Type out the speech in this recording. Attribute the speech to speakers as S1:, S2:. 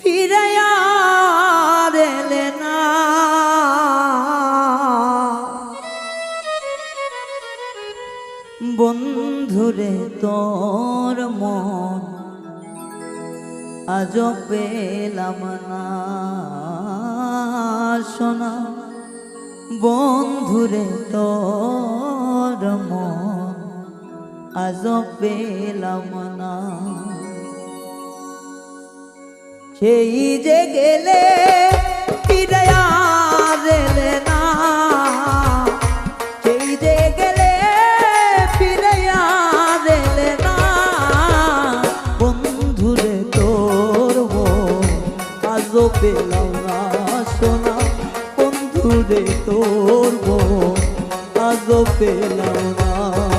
S1: ফিরাইয়া দিলে না। বন্ধুরে তোর মন আজ পেলাম না সোনা। বন্ধুরে তোর মন আজ পেলাম না। সেই যে গেলে ফিরাইয়া দিলে না। সেই যে গেলে ফিরাইয়া দিলে না। বন্ধুরে তোর মন আজ পেলাম না সোনা। বন্ধুরে তোর মন আজ পেলাম না।